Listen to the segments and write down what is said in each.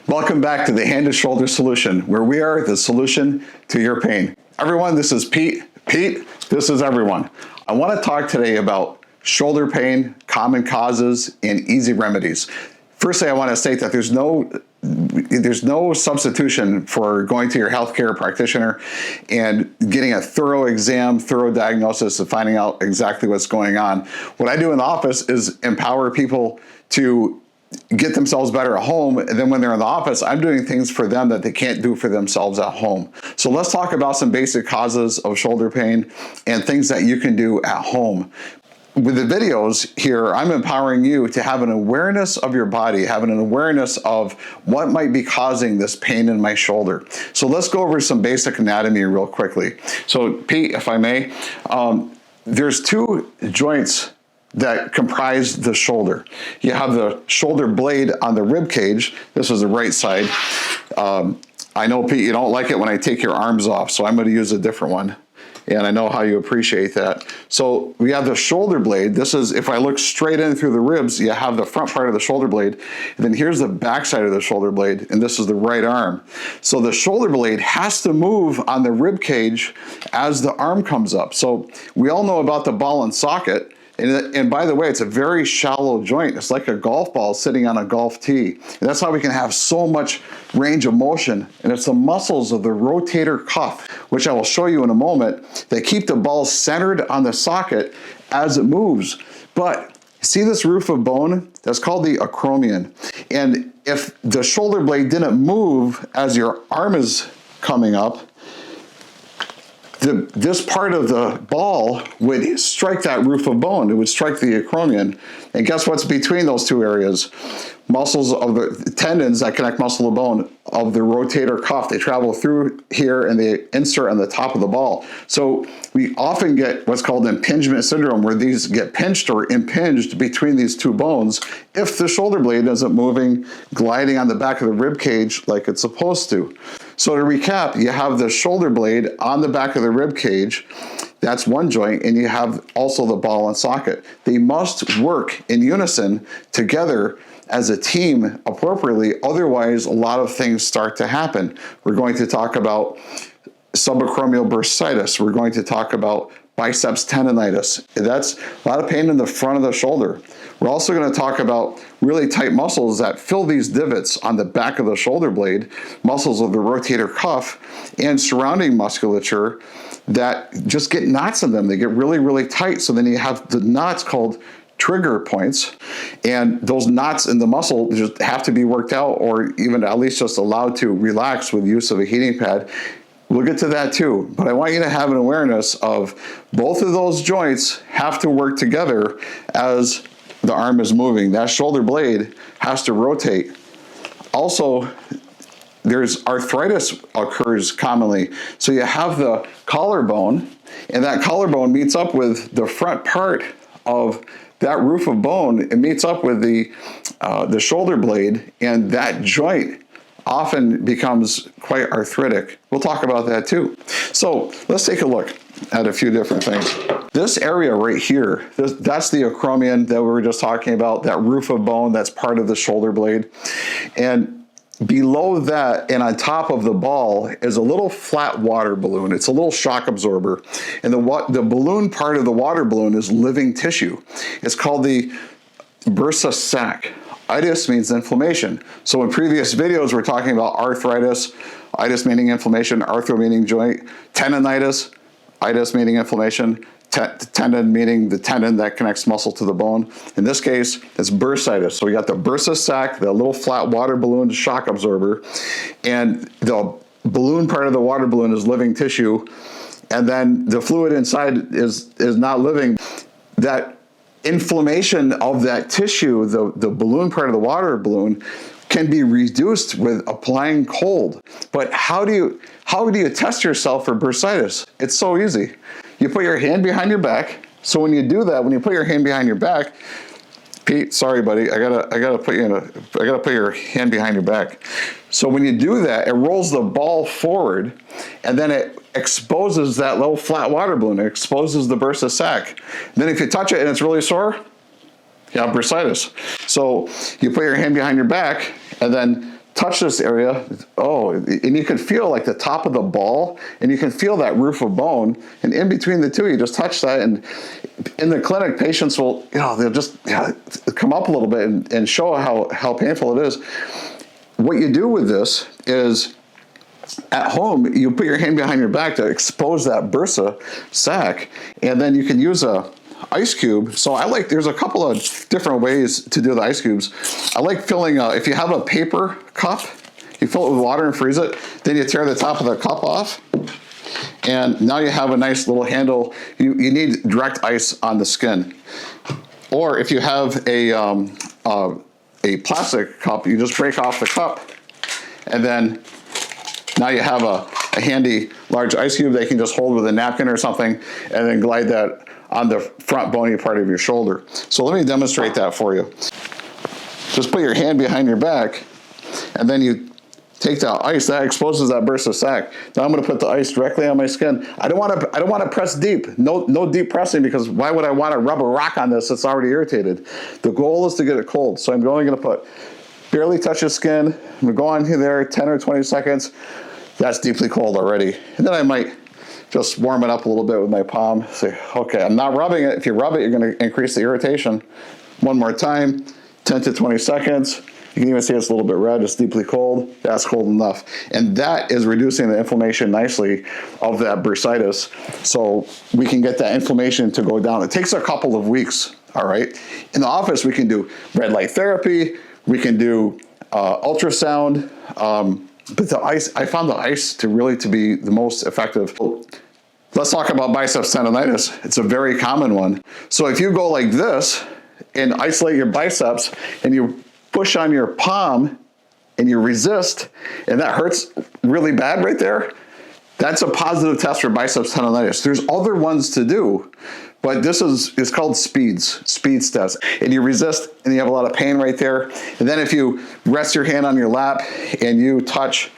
Welcome back to the Hand and Shoulder Solution, where we are the solution to your pain. Everyone, this is Pete. Pete, this is everyone. I want to talk today about shoulder pain, common causes, and easy remedies. Firstly, I want to state that there's no substitution for going to your healthcare practitioner and getting a thorough exam, thorough diagnosis, and finding out exactly what's going on. What I do in the office is empower people to get themselves better at home, and then when they're in the office, I'm doing things for them that they can't do for themselves at home. So let's talk about some basic causes of shoulder pain and things that you can do at home. With the videos here, I'm empowering you to have an awareness of your body, having an awareness of what might be causing this pain in my shoulder. So let's go over some basic anatomy real quickly. So Pete, if I may, there's two joints that comprise the shoulder. You have the shoulder blade on the rib cage. This is the right side. I know, Pete, you don't like it when I take your arms off, so I'm going to use a different one. And I know how you appreciate that. So we have the shoulder blade. This is, if I look straight in through the ribs, you have the front part of the shoulder blade. And then here's the back side of the shoulder blade, and this is the right arm. So the shoulder blade has to move on the rib cage as the arm comes up. So we all know about the ball and socket. And by the way, it's a very shallow joint. It's like a golf ball sitting on a golf tee. And that's how we can have so much range of motion. And it's the muscles of the rotator cuff, which I will show you in a moment, that keep the ball centered on the socket as it moves. But see this roof of bone? That's called the acromion. And if the shoulder blade didn't move as your arm is coming up, this part of the ball would strike that roof of bone. It would strike the acromion. And guess what's between those two areas? Muscles of the tendons that connect muscle to bone of the rotator cuff. They travel through here and they insert on the top of the ball. So we often get what's called impingement syndrome, where these get pinched or impinged between these two bones if the shoulder blade isn't moving, gliding on the back of the rib cage like it's supposed to. So to recap, you have the shoulder blade on the back of the rib cage. That's one joint, and you have also the ball and socket. They must work in unison together as a team appropriately, otherwise a lot of things start to happen. We're going to talk about subacromial bursitis. We're going to talk about biceps tendonitis. That's a lot of pain in the front of the shoulder. We're also going to talk about really tight muscles that fill these divots on the back of the shoulder blade, muscles of the rotator cuff, and surrounding musculature that just get knots in them. They get really, really tight. So then you have the knots called trigger points, and those knots in the muscle just have to be worked out, or even at least just allowed to relax with use of a heating pad. We'll get to that too, but I want you to have an awareness of both of those joints have to work together as the arm is moving. That shoulder blade has to rotate. Also, there's arthritis occurs commonly. So you have the collarbone, and that collarbone meets up with the front part of that roof of bone. It meets up with the shoulder blade, and that joint often becomes quite arthritic. We'll talk about that too. So let's take a look at a few different things. This area right here, that's the acromion that we were just talking about, that roof of bone that's part of the shoulder blade. And below that and on top of the ball is a little flat water balloon. It's a little shock absorber. And the balloon part of the water balloon is living tissue. It's called the bursa sac. Itis means inflammation. So in previous videos, we're talking about arthritis, itis meaning inflammation, arthro meaning joint, tendonitis, itis meaning inflammation, tendon meaning the tendon that connects muscle to the bone. In this case, it's bursitis. So we got the bursa sac, the little flat water balloon shock absorber, and the balloon part of the water balloon is living tissue, and then the fluid inside is not living. That inflammation of that tissue, the balloon part of the water balloon, can be reduced with applying cold. But how do you test yourself for bursitis? It's so easy. You put your hand behind your back. So when you do that, when you put your hand behind your back, Pete, sorry, buddy, I gotta put your hand behind your back. So when you do that, it rolls the ball forward, and then it exposes that little flat water balloon. It exposes the bursa sac. Then if you touch it and it's really sore, you have bursitis. So you put your hand behind your back and then touch this area, oh, and you can feel like the top of the ball, and you can feel that roof of bone, and in between the two, you just touch that, and in the clinic, patients will, they'll just come up a little bit and show how painful it is. What you do with this is, at home, you put your hand behind your back to expose that bursa sac, and then you can use a ice cube. So there's a couple of different ways to do the ice cubes. I like filling, if you have a paper cup, you fill it with water and freeze it, then you tear the top of the cup off, and now you have a nice little handle. You need direct ice on the skin. Or if you have a plastic cup, you just break off the cup, and then now you have a handy large ice cube that you can just hold with a napkin or something, and then glide that on the front bony part of your shoulder. So let me demonstrate that for you. Just put your hand behind your back, and then you take that ice that exposes that bursa sac. Now I'm going to put the ice directly on my skin. I don't want to press deep. No deep pressing, because why would I want to rub a rock on this that's already irritated? The goal is to get it cold. So I'm only going to put barely touch the skin. I'm going to go on here there 10 or 20 seconds. That's deeply cold already. And then I might just warm it up a little bit with my palm. Say, okay, I'm not rubbing it. If you rub it, you're going to increase the irritation. One more time, 10 to 20 seconds. You can even see it's a little bit red. It's deeply cold. That's cold enough. And that is reducing the inflammation nicely of that bursitis. So we can get that inflammation to go down. It takes a couple of weeks, all right? In the office, we can do red light therapy. We can do ultrasound. But the ice, I found the ice to be the most effective. Let's talk about biceps tendonitis. It's a very common one. So if you go like this and isolate your biceps and you push on your palm and you resist, and that hurts really bad right there, that's a positive test for biceps tendonitis. There's other ones to do, but this is called speeds test. And you resist and you have a lot of pain right there. And then if you rest your hand on your lap and you touch,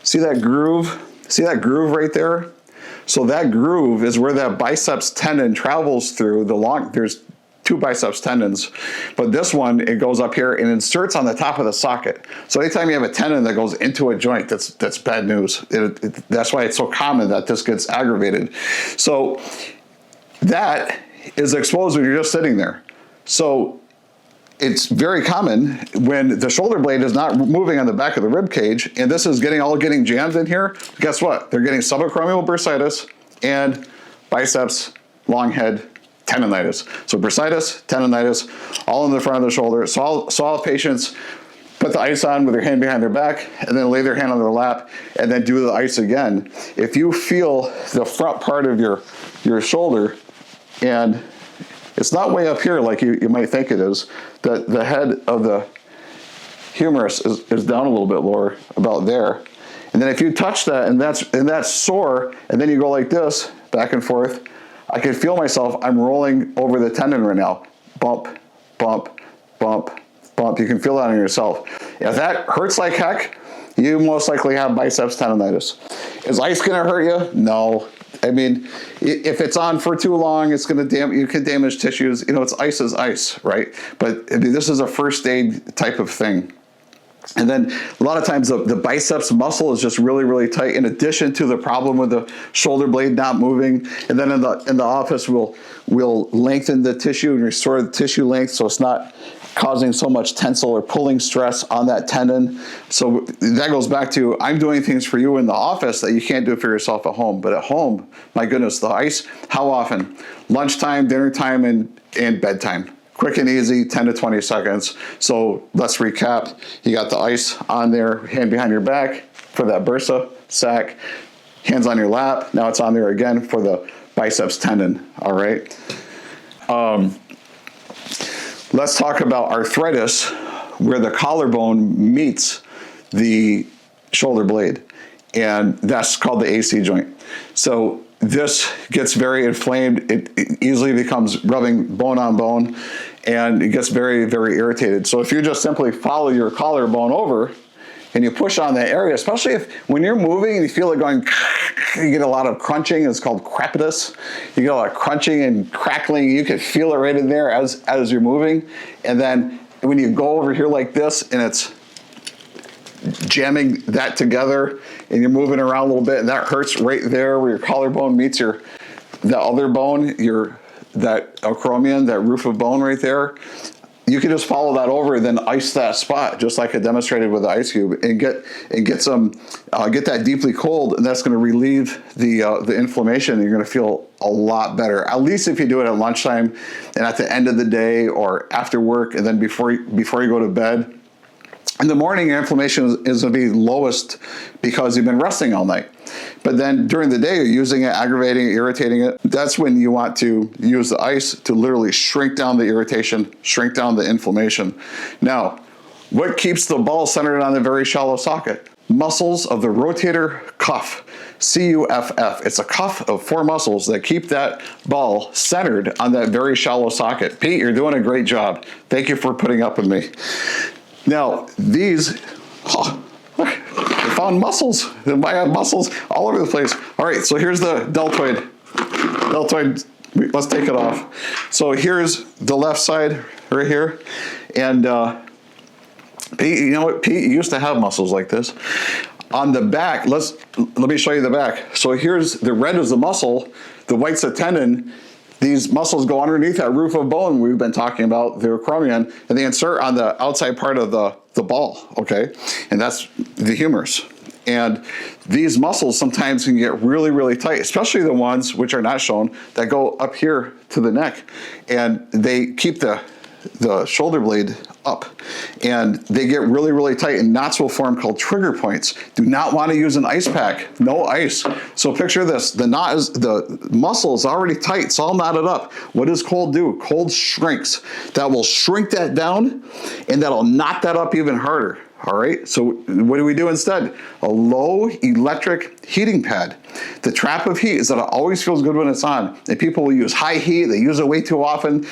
see that groove? See that groove right there? So that groove is where that biceps tendon travels through there's two biceps tendons, but this one, it goes up here and inserts on the top of the socket. So anytime you have a tendon that goes into a joint, that's bad news. That's why it's so common that this gets aggravated. So that is exposed when you're just sitting there. So it's very common when the shoulder blade is not moving on the back of the rib cage, and this is getting jammed in here. Guess what? They're getting subacromial bursitis and biceps long head tendonitis. So bursitis, tendonitis, all in the front of the shoulder. So all patients put the ice on with their hand behind their back, and then lay their hand on their lap, and then do the ice again. If you feel the front part of your shoulder, and it's not way up here like you might think it is, the head of the humerus is down a little bit lower, about there. And then if you touch that and that's sore, and then you go like this, back and forth, I can feel myself, I'm rolling over the tendon right now. Bump, bump, bump, bump. You can feel that on yourself. If that hurts like heck, you most likely have biceps tendonitis. Is ice gonna hurt you? No. I mean, if it's on for too long, it's gonna you can damage tissues. It's ice is ice, right? But this is a first aid type of thing. And then a lot of times the biceps muscle is just really, really tight, in addition to the problem with the shoulder blade not moving. And then in the office, we'll lengthen the tissue and restore the tissue length so it's not causing so much tensile or pulling stress on that tendon. So that goes back to, I'm doing things for you in the office that you can't do for yourself at home. But at home, my goodness, the ice, how often? Lunchtime, dinner time, and bedtime. Quick and easy, 10 to 20 seconds. So let's recap. You got the ice on there, hand behind your back for that bursa sac, hands on your lap. Now it's on there again for the biceps tendon, all right? Let's talk about arthritis, where the collarbone meets the shoulder blade, and that's called the AC joint. So this gets very inflamed. It easily becomes rubbing bone on bone, and it gets very, very irritated. So if you just simply follow your collarbone over and you push on that area, especially when you're moving and you feel it going, you get a lot of crunching. It's called crepitus. You get a lot of crunching and crackling. You can feel it right in there as you're moving. And then when you go over here like this, and jamming that together and you're moving around a little bit, and that hurts right there where your collarbone meets the other bone, that acromion, that roof of bone right there. You can just follow that over and then ice that spot, just like I demonstrated with the ice cube, and get that deeply cold, and that's going to relieve the inflammation. You're going to feel a lot better. At least if you do it at lunchtime and at the end of the day or after work, and then before you go to bed. In the morning, your inflammation is going to be lowest because you've been resting all night. But then during the day, you're using it, aggravating it, irritating it. That's when you want to use the ice to literally shrink down the irritation, shrink down the inflammation. Now, what keeps the ball centered on the very shallow socket? Muscles of the rotator cuff, C-U-F-F. It's a cuff of 4 muscles that keep that ball centered on that very shallow socket. Pete, you're doing a great job. Thank you for putting up with me. Now, these, I found muscles. I have muscles all over the place. All right, so here's the deltoid. Let's take it off. So here's the left side right here. And Pete, you know what? Pete used to have muscles like this. On the back, let me show you the back. So here's the red is the muscle, the white's the tendon. These muscles go underneath that roof of bone we've been talking about, the acromion, and they insert on the outside part of the ball, okay? And that's the humerus. And these muscles sometimes can get really, really tight, especially the ones which are not shown that go up here to the neck. And they keep the shoulder blade up, and they get really, really tight, and knots will form called trigger points. Do not want to use an ice pack. No ice. So picture this. The muscle is already tight. It's all knotted up. What does cold do? Cold shrinks. That will shrink that down, and that'll knot that up even harder. All right, so what do we do instead? A low electric heating pad. The trap of heat is that it always feels good when it's on. And people will use high heat. They use it way too often.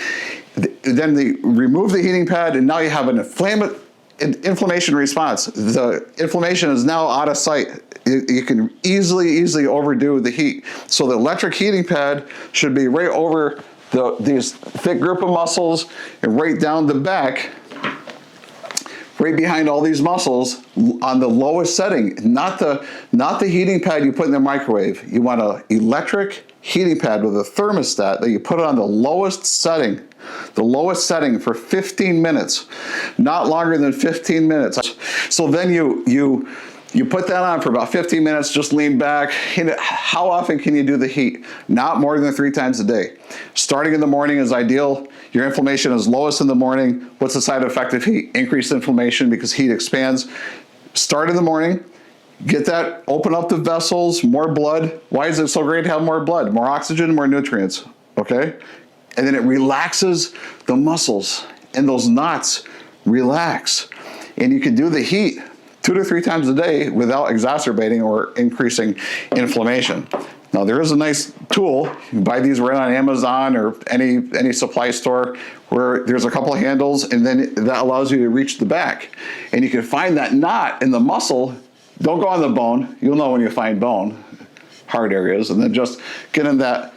Then they remove the heating pad, and now you have an inflammation response. The inflammation is now out of sight. You can easily overdo the heat. So the electric heating pad should be right over these thick group of muscles and right down the back, right behind all these muscles on the lowest setting, not the heating pad you put in the microwave. You want an electric heating pad with a thermostat that you put it on the lowest setting for 15 minutes, not longer than 15 minutes. So then you put that on for about 15 minutes, just lean back. How often can you do the heat? Not more than 3 times a day. Starting in the morning is ideal. Your inflammation is lowest in the morning. What's the side effect of heat? Increased inflammation because heat expands. Start in the morning. Get that, open up the vessels, more blood. Why is it so great to have more blood? More oxygen, more nutrients, okay? And then it relaxes the muscles, and those knots relax. And you can do the heat 2 to 3 times a day without exacerbating or increasing inflammation. Now, there is a nice tool. You can buy these right on Amazon or any supply store where there's a couple of handles, and then that allows you to reach the back. And you can find that knot in the muscle. Don't go on the bone. You'll know when you find bone, hard areas, and then just get in that.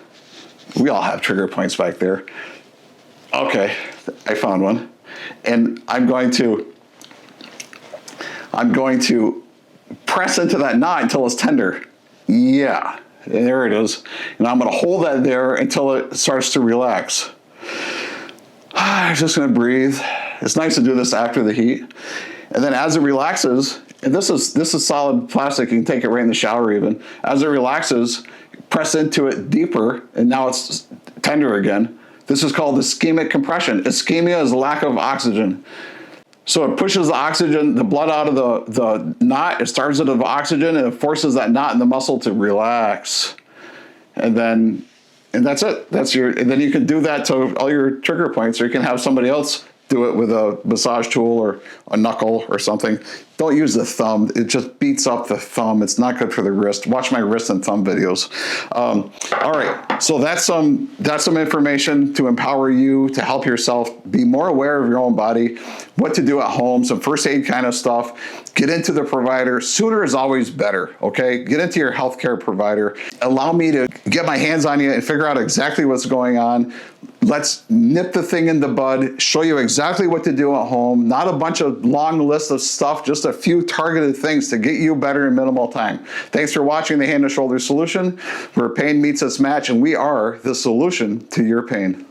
We all have trigger points back there. Okay, I found one. And I'm going to press into that knot until it's tender. Yeah, there it is. And I'm going to hold that there until it starts to relax. I'm just going to breathe. It's nice to do this after the heat. And then as it relaxes, and this is solid plastic, you can take it right in the shower even. As it relaxes, press into it deeper, and now it's tender again. This is called ischemic compression. Ischemia is lack of oxygen. So it pushes the oxygen, the blood out of the knot, it starves it of oxygen, and it forces that knot in the muscle to relax. And that's it. And then you can do that to all your trigger points, or you can have somebody else do it with a massage tool or a knuckle or something. Don't use the thumb. It just beats up the thumb. It's not good for the wrist. Watch my wrist and thumb videos. All right, so that's some information to empower you to help yourself be more aware of your own body, what to do at home, some first aid kind of stuff. get into the provider. Sooner is always better, okay? Get into your healthcare provider. Allow me to get my hands on you and figure out exactly what's going on. Let's nip the thing in the bud, show you exactly what to do at home. Not a bunch of long list of stuff, just a few targeted things to get you better in minimal time. Thanks for watching the Hand and Shoulder Solution, where pain meets its match, and we are the solution to your pain.